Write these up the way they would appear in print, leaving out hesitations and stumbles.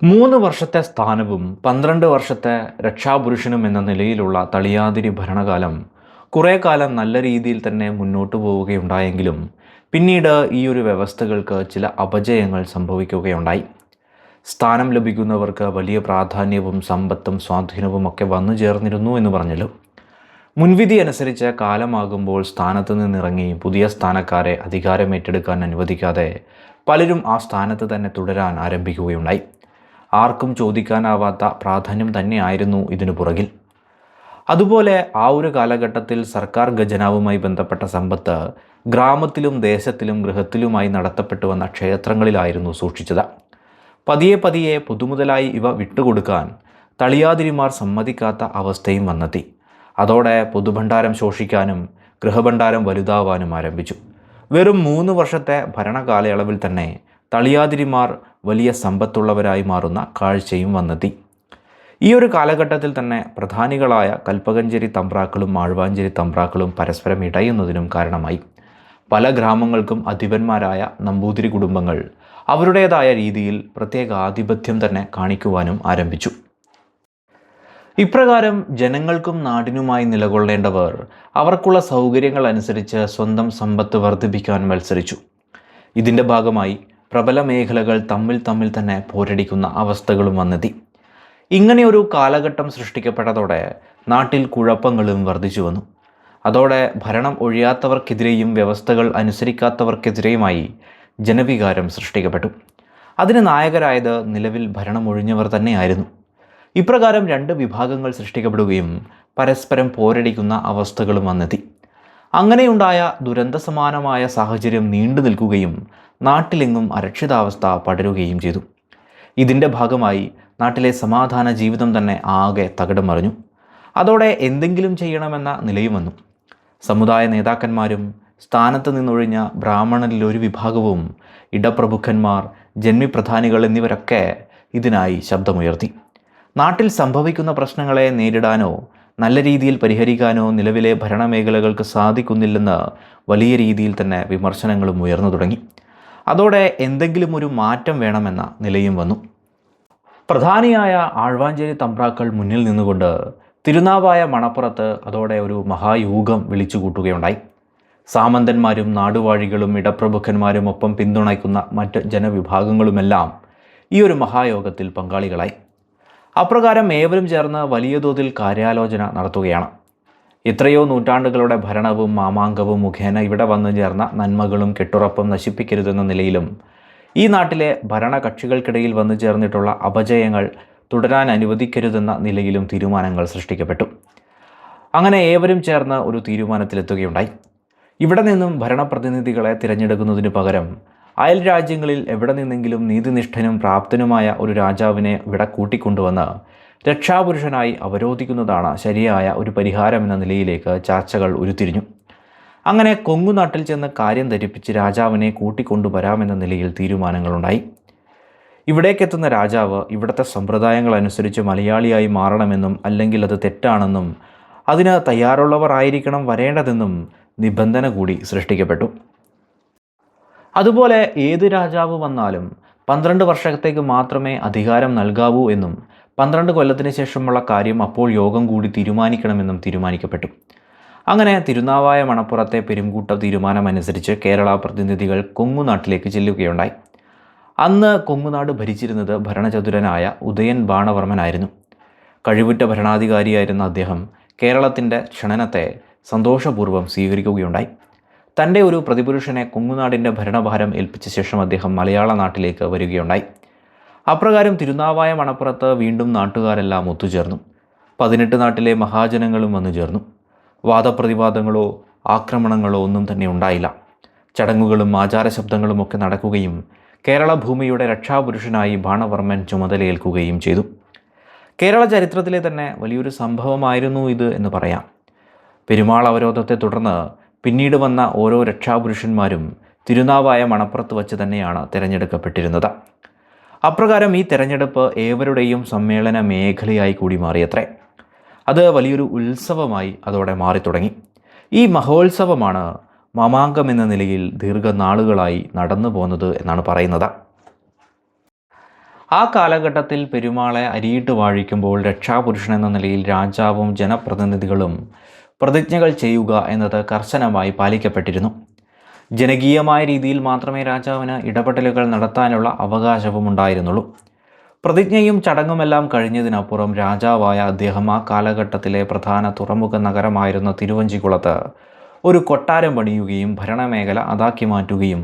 3 വർഷത്തെ സ്ഥാനവും 12 വർഷത്തെ രക്ഷാപുരുഷനും എന്ന നിലയിലുള്ള തളിയാതിരി ഭരണകാലം കുറേ കാലം നല്ല രീതിയിൽ തന്നെ മുന്നോട്ട് പോവുകയുണ്ടായെങ്കിലും പിന്നീട് ഈ ഒരു വ്യവസ്ഥകൾക്ക് ചില അപജയങ്ങൾ സംഭവിക്കുകയുണ്ടായി. സ്ഥാനം ലഭിക്കുന്നവർക്ക് വലിയ പ്രാധാന്യവും സമ്പത്തും സ്വാധീനവും ഒക്കെ വന്നു ചേർന്നിരുന്നു എന്ന് പറഞ്ഞല്ലോ. മുൻവിധി അനുസരിച്ച് കാലമാകുമ്പോൾ സ്ഥാനത്ത് നിന്നിറങ്ങി പുതിയ സ്ഥാനക്കാരെ അധികാരമേറ്റെടുക്കാൻ അനുവദിക്കാതെ പലരും ആ സ്ഥാനത്ത് തന്നെ തുടരാൻ ആരംഭിക്കുകയുണ്ടായി. ആർക്കും ചോദിക്കാനാവാത്ത പ്രാധാന്യം തന്നെയായിരുന്നു ഇതിനു പുറകിൽ. അതുപോലെ ആ ഒരു കാലഘട്ടത്തിൽ സർക്കാർ ഖജനാവുമായി ബന്ധപ്പെട്ട സമ്പത്ത് ഗ്രാമത്തിലും ദേശത്തിലും ഗൃഹത്തിലുമായി നടത്തപ്പെട്ടു വന്ന ക്ഷേത്രങ്ങളിലായിരുന്നു സൂക്ഷിച്ചത്. പതിയെ പതിയെ പൊതുമുതലായി ഇവ വിട്ടുകൊടുക്കാൻ തളിയാതിരിമാർ സമ്മതിക്കാത്ത അവസ്ഥയും വന്നെത്തി. അതോടെ പൊതുഭണ്ഡാരം ശോഷിക്കാനും ഗൃഹഭണ്ഡാരം വലുതാവാനും ആരംഭിച്ചു. വെറും 3 വർഷത്തെ ഭരണകാലയളവിൽ തന്നെ തളിയാതിരിമാർ വലിയ സമ്പത്തുള്ളവരായി മാറുന്ന കാഴ്ചയും വന്നെത്തി. ഈ ഒരു കാലഘട്ടത്തിൽ തന്നെ പ്രധാനികളായ കൽപ്പകഞ്ചേരി തമ്പ്രാക്കളും ആഴ്വാഞ്ചേരി തമ്പ്രാക്കളും പരസ്പരം ഇടയുന്നതിനും കാരണമായി. പല ഗ്രാമങ്ങൾക്കും അധിപന്മാരായ നമ്പൂതിരി കുടുംബങ്ങൾ അവരുടേതായ രീതിയിൽ പ്രത്യേക ആധിപത്യം തന്നെ കാണിക്കുവാനും ആരംഭിച്ചു. ഇപ്രകാരം ജനങ്ങൾക്കും നാടിനുമായി നിലകൊള്ളേണ്ടവർ അവർക്കുള്ള സൗകര്യങ്ങൾ അനുസരിച്ച് സ്വന്തം സമ്പത്ത് വർദ്ധിപ്പിക്കാൻ മത്സരിച്ചു. ഇതിൻ്റെ ഭാഗമായി പ്രബല മേഖലകൾ തമ്മിൽ തന്നെ പോരടിക്കുന്ന അവസ്ഥകളും വന്നെത്തി. ഇങ്ങനെയൊരു കാലഘട്ടം സൃഷ്ടിക്കപ്പെട്ടതോടെ നാട്ടിൽ കുഴപ്പങ്ങളും വർദ്ധിച്ചു വന്നു. അതോടെ ഭരണം ഒഴിയാത്തവർക്കെതിരെയും വ്യവസ്ഥകൾ അനുസരിക്കാത്തവർക്കെതിരെയുമായി ജനവികാരം സൃഷ്ടിക്കപ്പെട്ടു. അതിന് നായകരായത് നിലവിൽ ഭരണം ഒഴിഞ്ഞവർ തന്നെയായിരുന്നു. ഇപ്രകാരം 2 വിഭാഗങ്ങൾ സൃഷ്ടിക്കപ്പെടുകയും പരസ്പരം പോരടിക്കുന്ന അവസ്ഥകളും വന്നെത്തി. അങ്ങനെയുണ്ടായ ദുരന്തസമാനമായ സാഹചര്യം നീണ്ടു നിൽക്കുകയും നാട്ടിലെങ്ങും അരക്ഷിതാവസ്ഥ പടരുകയും ചെയ്തു. ഇതിൻ്റെ ഭാഗമായി നാട്ടിലെ സമാധാന ജീവിതം തന്നെ ആകെ തകിടം മറിഞ്ഞു. അതോടെ എന്തെങ്കിലും ചെയ്യണമെന്ന നിലയും വന്നു. സമുദായ നേതാക്കന്മാരും സ്ഥാനത്ത് നിന്നൊഴിഞ്ഞ ബ്രാഹ്മണരിൽ ഒരു വിഭാഗവും ഇടപ്രഭുക്കന്മാർ, ജന്മിപ്രധാനികൾ എന്നിവരൊക്കെ ഇതിനായി ശബ്ദമുയർത്തി. നാട്ടിൽ സംഭവിക്കുന്ന പ്രശ്നങ്ങളെ നേരിടാനോ നല്ല രീതിയിൽ പരിഹരിക്കാനോ നിലവിലെ ഭരണമേഖലകൾക്ക് സാധിക്കുന്നില്ലെന്ന് വലിയ രീതിയിൽ തന്നെ വിമർശനങ്ങളും ഉയർന്നു തുടങ്ങി. അതോടെ എന്തെങ്കിലും ഒരു മാറ്റം വേണമെന്ന നിലയും വന്നു. പ്രധാനിയായ ആഴ്വാഞ്ചേരി തമ്പ്രാക്കൾ മുന്നിൽ നിന്നുകൊണ്ട് തിരുനാവായ മണപ്പുറത്ത് അതോടെ ഒരു മഹായൂഹം വിളിച്ചു കൂട്ടുകയുണ്ടായി. സാമന്തന്മാരും നാടുവാഴികളും ഇടപ്രഭുക്കന്മാരും ഒപ്പം പിന്തുണയ്ക്കുന്ന മറ്റ് ജനവിഭാഗങ്ങളുമെല്ലാം ഈ ഒരു മഹായോഗത്തിൽ പങ്കാളികളായി. അപ്രകാരം ഏവരും ചേർന്ന് വലിയ തോതിൽ കാര്യാലോചന നടത്തുകയാണ്. എത്രയോ നൂറ്റാണ്ടുകളുടെ ഭരണവും മാമാങ്കവും മുഖേന ഇവിടെ വന്നു ചേർന്ന നന്മകളും കെട്ടുറപ്പും നശിപ്പിക്കരുതെന്ന നിലയിലും ഈ നാട്ടിലെ ഭരണകക്ഷികൾക്കിടയിൽ വന്നു ചേർന്നിട്ടുള്ള അപജയങ്ങൾ തുടരാൻ അനുവദിക്കരുതെന്ന നിലയിലും തീരുമാനങ്ങൾ സൃഷ്ടിക്കപ്പെട്ടു. അങ്ങനെ ഏവരും ചേർന്ന് ഒരു തീരുമാനത്തിലെത്തുകയുണ്ടായി. ഇവിടെ നിന്നും ഭരണപ്രതിനിധികളെ തിരഞ്ഞെടുക്കുന്നതിന് പകരം അയൽ രാജ്യങ്ങളിൽ എവിടെ നിന്നെങ്കിലും നീതിനിഷ്ഠനും പ്രാപ്തനുമായ ഒരു രാജാവിനെ ഇവിടെ കൂട്ടിക്കൊണ്ടുവന്ന് രക്ഷാപുരുഷനായി അവരോധിക്കുന്നതാണ് ശരിയായ ഒരു പരിഹാരമെന്ന നിലയിലേക്ക് ചർച്ചകൾ ഉരുത്തിരിഞ്ഞു. അങ്ങനെ കൊങ്ങുനാട്ടിൽ ചെന്ന് കാര്യം ധരിപ്പിച്ച് രാജാവിനെ കൂട്ടിക്കൊണ്ടുവരാമെന്ന നിലയിൽ തീരുമാനങ്ങളുണ്ടായി. ഇവിടേക്കെത്തുന്ന രാജാവ് ഇവിടുത്തെ സമ്പ്രദായങ്ങൾ അനുസരിച്ച് മലയാളിയായി മാറണമെന്നും അല്ലെങ്കിൽ അത് തെറ്റാണെന്നും അതിന് തയ്യാറുള്ളവർ ആയിരിക്കണം വരേണ്ടതെന്നും നിബന്ധന കൂടി സൃഷ്ടിക്കപ്പെട്ടു. അതുപോലെ ഏത് രാജാവ് വന്നാലും 12 വർഷത്തേക്ക് മാത്രമേ അധികാരം നൽകാവൂ എന്നും 12 കൊല്ലത്തിന് ശേഷമുള്ള കാര്യം അപ്പോൾ യോഗം കൂടി തീരുമാനിക്കണമെന്നും തീരുമാനിക്കപ്പെട്ടു. അങ്ങനെ തിരുനാവായ മണപ്പുറത്തെ പെരുംകൂട്ട തീരുമാനമനുസരിച്ച് കേരള പ്രതിനിധികൾ കൊങ്ങുനാട്ടിലേക്ക് ചെല്ലുകയുണ്ടായി. അന്ന് കൊങ്ങുനാട് ഭരിച്ചിരുന്നത് ഭരണചതുരനായ ഉദയൻ ബാണവർമ്മനായിരുന്നു. കഴിവുറ്റ ഭരണാധികാരിയായിരുന്ന അദ്ദേഹം കേരളത്തിൻ്റെ ക്ഷണനത്തെ സന്തോഷപൂർവ്വം സ്വീകരിക്കുകയുണ്ടായി. തൻ്റെ ഒരു പ്രതിപുരുഷനെ കൊങ്ങുനാടിൻ്റെ ഭരണഭാരം ഏൽപ്പിച്ച ശേഷം അദ്ദേഹം മലയാള നാട്ടിലേക്ക് വരികയുണ്ടായി. അപ്രകാരം തിരുനാവായ മണപ്പുറത്ത് വീണ്ടും നാട്ടുകാരെല്ലാം ഒത്തുചേർന്നു. 18 നാട്ടിലെ മഹാജനങ്ങളും വന്നു ചേർന്നു. വാദപ്രതിവാദങ്ങളോ ആക്രമണങ്ങളോ ഒന്നും തന്നെ ഉണ്ടായില്ല. ചടങ്ങുകളും ആചാരശബ്ദങ്ങളും ഒക്കെ നടക്കുകയും കേരള ഭൂമിയുടെ രക്ഷാപുരുഷനായി ബാണവർമ്മൻ ചുമതലയേൽക്കുകയും ചെയ്തു. കേരള ചരിത്രത്തിലെ തന്നെ വലിയൊരു സംഭവമായിരുന്നു ഇത് എന്ന് പറയാം. പെരുമാൾ അവരോധത്തെ തുടർന്ന് പിന്നീട് വന്ന ഓരോ രക്ഷാപുരുഷന്മാരും തിരുനാവായ മണപ്പുറത്ത് വച്ച് തന്നെയാണ് തിരഞ്ഞെടുക്കപ്പെട്ടിരുന്നത്. അപ്രകാരം ഈ തിരഞ്ഞെടുപ്പ് ഏവരുടെയും സമ്മേളന മേഖലയായി കൂടി മാറിയത്രേ. അത് വലിയൊരു ഉത്സവമായി അതോടെ മാറിത്തുടങ്ങി. ഈ മഹോത്സവമാണ് മാമാങ്കം എന്ന നിലയിൽ ദീർഘനാളുകളായി നടന്നു പോകുന്നത് എന്നാണ് പറയുന്നത്. ആ കാലഘട്ടത്തിൽ പെരുമാളെ അരിയിട്ട് വാഴിക്കുമ്പോൾ രക്ഷാപുരുഷൻ എന്ന നിലയിൽ രാജാവും ജനപ്രതിനിധികളും പ്രതിജ്ഞകൾ ചെയ്യുക എന്നത് കർശനമായി പാലിക്കപ്പെട്ടിരുന്നു. ജനകീയമായ രീതിയിൽ മാത്രമേ രാജാവിന് ഇടപെടലുകൾ നടത്താനുള്ള അവകാശവും ഉണ്ടായിരുന്നുള്ളൂ. പ്രതിജ്ഞയും ചടങ്ങുമെല്ലാം കഴിഞ്ഞതിനപ്പുറം രാജാവായ അദ്ദേഹം ആ കാലഘട്ടത്തിലെ പ്രധാന തുറമുഖ നഗരമായിരുന്ന തിരുവഞ്ചിക്കുളത്ത് ഒരു കൊട്ടാരം പണിയുകയും ഭരണമേഖല അതാക്കി മാറ്റുകയും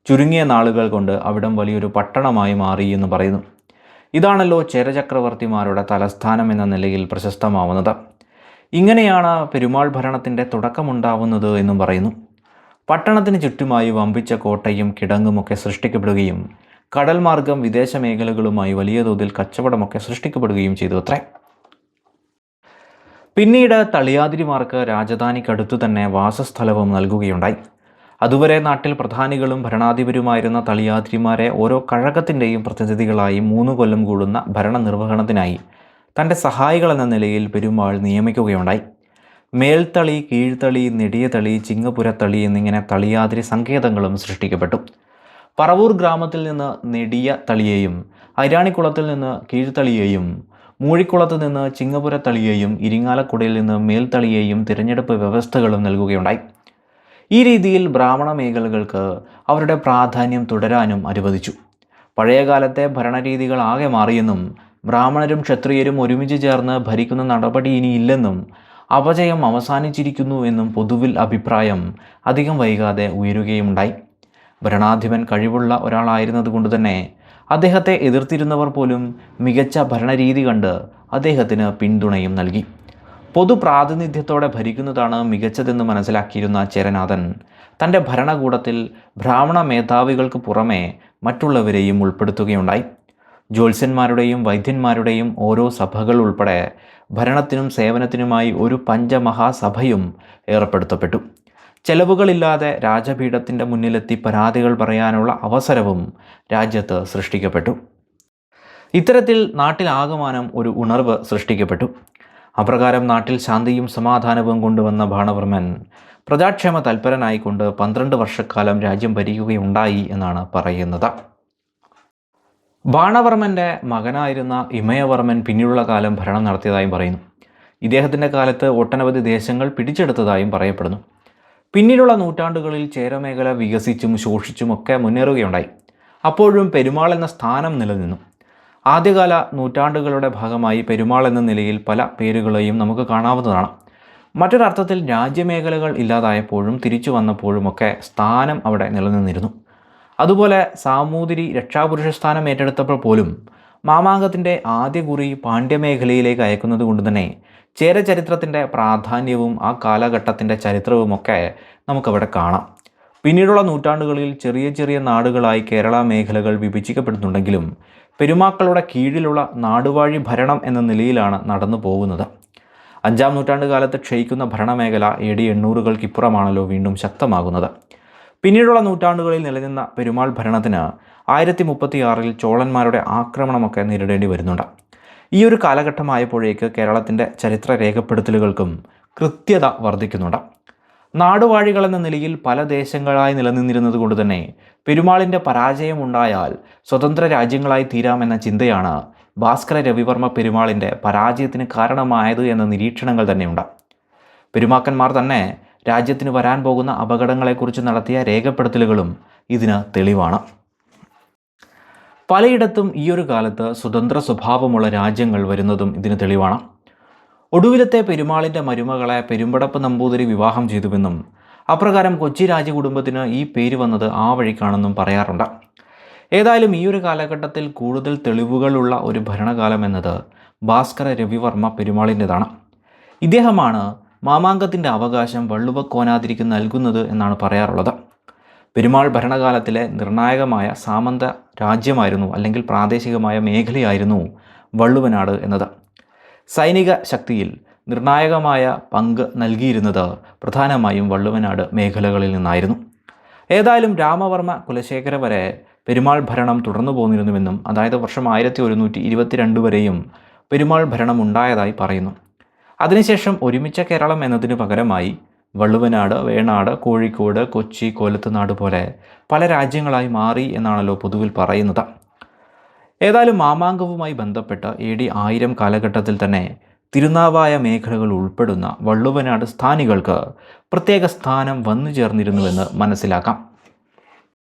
ചുരുങ്ങിയ നാളുകൾ കൊണ്ട് അവിടം വലിയൊരു പട്ടണമായി മാറി എന്ന് പറയുന്നു. ഇതാണല്ലോ ചേരചക്രവർത്തിമാരുടെ തലസ്ഥാനം എന്ന നിലയിൽ പ്രശസ്തമാവുന്നത്. ഇങ്ങനെയാണ് പെരുമാൾ ഭരണത്തിൻ്റെ തുടക്കമുണ്ടാവുന്നത് എന്നും പറയുന്നു. പട്ടണത്തിന് ചുറ്റുമായി വമ്പിച്ച കോട്ടയും കിടങ്ങുമൊക്കെ സൃഷ്ടിക്കപ്പെടുകയും കടൽ മാർഗം വിദേശ മേഖലകളുമായി വലിയ തോതിൽ കച്ചവടമൊക്കെ സൃഷ്ടിക്കപ്പെടുകയും ചെയ്തു അത്രേ. പിന്നീട് തളിയാതിരിമാർക്ക് രാജധാനിക്കടുത്തു തന്നെ വാസസ്ഥലവും നൽകുകയുണ്ടായി. അതുവരെ നാട്ടിൽ പ്രധാനികളും ഭരണാധിപരുമായിരുന്ന തളിയാതിരിമാരെ ഓരോ കഴകത്തിൻ്റെയും പ്രതിനിധികളായി 3 കൊല്ലം കൂടുന്ന ഭരണനിർവഹണത്തിനായി തൻ്റെ സഹായികളെന്ന നിലയിൽ പെരുമാൾ നിയമിക്കുകയുണ്ടായി. മേൽത്തളി, കീഴ്ത്തളി, നെടിയതളി, ചിങ്ങപുരത്തളി എന്നിങ്ങനെ തളിയാതിരി സങ്കേതങ്ങളും സൃഷ്ടിക്കപ്പെട്ടു. പറവൂർ ഗ്രാമത്തിൽ നിന്ന് നെടിയ തളിയെയും ഐരാണിക്കുളത്തിൽ നിന്ന് കീഴ്ത്തളിയെയും മൂഴിക്കുളത്ത് നിന്ന് ചിങ്ങപുരത്തളിയെയും ഇരിങ്ങാലക്കുടയിൽ നിന്ന് മേൽത്തളിയെയും തിരഞ്ഞെടുപ്പ് വ്യവസ്ഥകളും നൽകുകയുണ്ടായി. ഈ രീതിയിൽ ബ്രാഹ്മണ മേഖലകൾക്ക് അവരുടെ പ്രാധാന്യം തുടരാനും അനുവദിച്ചു. പഴയകാലത്തെ ഭരണരീതികൾ ആകെ മാറിയെന്നും ബ്രാഹ്മണരും ക്ഷത്രിയരും ഒരുമിച്ച് ചേർന്ന് ഭരിക്കുന്ന നടപടി ഇനിയില്ലെന്നും അപജയം അവസാനിച്ചിരിക്കുന്നു എന്നും പൊതുവിൽ അഭിപ്രായം അധികം വൈകാതെ ഉയരുകയുണ്ടായി. ഭരണാധിപൻ കഴിവുള്ള ഒരാളായിരുന്നതുകൊണ്ട് തന്നെ അദ്ദേഹത്തെ എതിർത്തിരുന്നവർ പോലും മികച്ച ഭരണരീതി കണ്ട് അദ്ദേഹത്തിന് പിന്തുണയും നൽകി. പൊതുപ്രാതിനിധ്യത്തോടെ ഭരിക്കുന്നതാണ് മികച്ചതെന്ന് മനസ്സിലാക്കിയിരുന്ന ചേരനാഥൻ തൻ്റെ ഭരണകൂടത്തിൽ ബ്രാഹ്മണ മേധാവികൾക്ക് പുറമെ മറ്റുള്ളവരെയും ഉൾപ്പെടുത്തുകയുണ്ടായി. ജ്യോത്സ്യന്മാരുടെയും വൈദ്യന്മാരുടെയും ഓരോ സഭകൾ ഉൾപ്പെടെ ഭരണത്തിനും സേവനത്തിനുമായി ഒരു പഞ്ചമഹാസഭയും ഏർപ്പെടുത്തപ്പെട്ടു. ചെലവുകളില്ലാതെ രാജപീഠത്തിൻ്റെ മുന്നിലെത്തി പരാതികൾ പറയാനുള്ള അവസരവും രാജ്യത്ത് സൃഷ്ടിക്കപ്പെട്ടു. ഇത്തരത്തിൽ നാട്ടിലാകമാനം ഒരു ഉണർവ് സൃഷ്ടിക്കപ്പെട്ടു. അപ്രകാരം നാട്ടിൽ ശാന്തിയും സമാധാനവും കൊണ്ടുവന്ന ബാണവർമ്മൻ പ്രജാക്ഷേമ തൽപരനായിക്കൊണ്ട് 12 വർഷക്കാലം രാജ്യം ഭരിക്കുകയുണ്ടായി എന്നാണ് പറയുന്നത്. ബാണവർമ്മൻ്റെ മകനായിരുന്ന ഇമയവർമ്മൻ പിന്നീടുള്ള കാലം ഭരണം നടത്തിയതായും പറയുന്നു. ഇദ്ദേഹത്തിൻ്റെ കാലത്ത് ഒട്ടനവധി ദേശങ്ങൾ പിടിച്ചെടുത്തതായും പറയപ്പെടുന്നു. പിന്നീടുള്ള നൂറ്റാണ്ടുകളിൽ ചേരമേഖല വികസിച്ചും ശോഷിച്ചുമൊക്കെ മുന്നേറുകയുണ്ടായി. അപ്പോഴും പെരുമാൾ എന്ന സ്ഥാനം നിലനിന്നു. ആദ്യകാല നൂറ്റാണ്ടുകളുടെ ഭാഗമായി പെരുമാൾ എന്ന നിലയിൽ പല പേരുകളെയും നമുക്ക് കാണാവുന്നതാണ്. മറ്റൊരർത്ഥത്തിൽ രാജ്യമേഖലകൾ ഇല്ലാതായപ്പോഴും തിരിച്ചു വന്നപ്പോഴുമൊക്കെ സ്ഥാനം അവിടെ നിലനിന്നിരുന്നു. അതുപോലെ സാമൂതിരി രക്ഷാപുരുഷ സ്ഥാനം ഏറ്റെടുത്തപ്പോൾ പോലും മാമാങ്കത്തിൻ്റെ ആദ്യ കുറി പാണ്ഡ്യമേഖലയിലേക്ക് അയക്കുന്നത് കൊണ്ട് തന്നെ ചേരചരിത്രത്തിൻ്റെ പ്രാധാന്യവും ആ കാലഘട്ടത്തിൻ്റെ ചരിത്രവുമൊക്കെ നമുക്കവിടെ കാണാം. പിന്നീടുള്ള നൂറ്റാണ്ടുകളിൽ ചെറിയ ചെറിയ നാടുകളായി കേരള മേഖലകൾ വിഭജിക്കപ്പെടുന്നുണ്ടെങ്കിലും പെരുമാക്കളുടെ കീഴിലുള്ള നാടുവാഴി ഭരണം എന്ന നിലയിലാണ് നടന്നു പോകുന്നത്. 5-ാം നൂറ്റാണ്ട് കാലത്ത് ക്ഷയിക്കുന്ന ഭരണമേഖല AD 800-കൾക്കിപ്പുറമാണല്ലോ വീണ്ടും ശക്തമാകുന്നത്. പിന്നീടുള്ള നൂറ്റാണ്ടുകളിൽ നിലനിന്ന പെരുമാൾ ഭരണത്തിന് 1036-ൽ ചോളന്മാരുടെ ആക്രമണമൊക്കെ നേരിടേണ്ടി വരുന്നുണ്ട്. ഈ ഒരു കാലഘട്ടമായപ്പോഴേക്ക് കേരളത്തിൻ്റെ ചരിത്ര രേഖപ്പെടുത്തലുകൾക്കും കൃത്യത വർദ്ധിക്കുന്നുണ്ട്. നാടുവാഴികളെന്ന നിലയിൽ പല ദേശങ്ങളായി നിലനിന്നിരുന്നത് കൊണ്ട് തന്നെ പെരുമാളിൻ്റെ പരാജയമുണ്ടായാൽ സ്വതന്ത്ര രാജ്യങ്ങളായി തീരാമെന്ന ചിന്തയാണ് ഭാസ്കര രവിവർമ്മ പെരുമാളിൻ്റെ പരാജയത്തിന് കാരണമായത് എന്ന നിരീക്ഷണങ്ങൾ തന്നെയുണ്ട്. പെരുമാക്കന്മാർ തന്നെ രാജ്യത്തിന് വരാൻ പോകുന്ന അപകടങ്ങളെക്കുറിച്ച് നടത്തിയ രേഖപ്പെടുത്തലുകളും ഇതിന് തെളിവാണ്. പലയിടത്തും ഈ ഒരു കാലത്ത് സ്വതന്ത്ര സ്വഭാവമുള്ള രാജ്യങ്ങൾ വരുന്നതും ഇതിന് തെളിവാണ്. ഒടുവിലത്തെ പെരുമാളിൻ്റെ മരുമകളെ പെരുമ്പടപ്പ് നമ്പൂതിരി വിവാഹം ചെയ്തുവെന്നും അപ്രകാരം കൊച്ചി രാജകുടുംബത്തിന് ഈ പേര് വന്നത് ആ വഴിക്കാണെന്നും പറയാറുണ്ട്. ഏതായാലും ഈ ഒരു കാലഘട്ടത്തിൽ കൂടുതൽ തെളിവുകളുള്ള ഒരു ഭരണകാലം എന്നത് ഭാസ്കര രവിവർമ്മ പെരുമാളിൻ്റെതാണ്. ഇദ്ദേഹമാണ് മാമാങ്കത്തിൻ്റെ അവകാശം വള്ളുവക്കോനാതിരിക്ക് നൽകുന്നത് എന്നാണ് പറയാറുള്ളത്. പെരുമാൾ ഭരണകാലത്തിലെ നിർണായകമായ സാമന്ത രാജ്യമായിരുന്നു, അല്ലെങ്കിൽ പ്രാദേശികമായ മേഖലയായിരുന്നു വള്ളുവനാട് എന്നത്. സൈനിക ശക്തിയിൽ നിർണായകമായ പങ്ക് നൽകിയിരുന്നത് പ്രധാനമായും വള്ളുവനാട് മേഖലകളിൽ നിന്നായിരുന്നു. ഏതായാലും രാമവർമ്മ കുലശേഖര വരെ പെരുമാൾ ഭരണം തുടർന്നു പോന്നിരുന്നുവെന്നും, അതായത് വർഷം 1122 വരെയും പെരുമാൾ ഭരണം ഉണ്ടായതായി പറയുന്നു. അതിനുശേഷം ഒരുമിച്ച കേരളം എന്നതിനു പകരമായി വള്ളുവനാട്, വേണാട്, കോഴിക്കോട്, കൊച്ചി, കോലത്തുനാട് പോലെ പല രാജ്യങ്ങളായി മാറി എന്നാണല്ലോ പൊതുവിൽ പറയുന്നത്. ഏതായാലും മാമാങ്കവുമായി ബന്ധപ്പെട്ട AD 1000 കാലഘട്ടത്തിൽ തന്നെ തിരുനാവായ മേഖലകൾ ഉൾപ്പെടുന്ന വള്ളുവനാട് സ്ഥാനികൾക്ക് പ്രത്യേക സ്ഥാനം വന്നു ചേർന്നിരുന്നുവെന്ന് മനസ്സിലാക്കാം.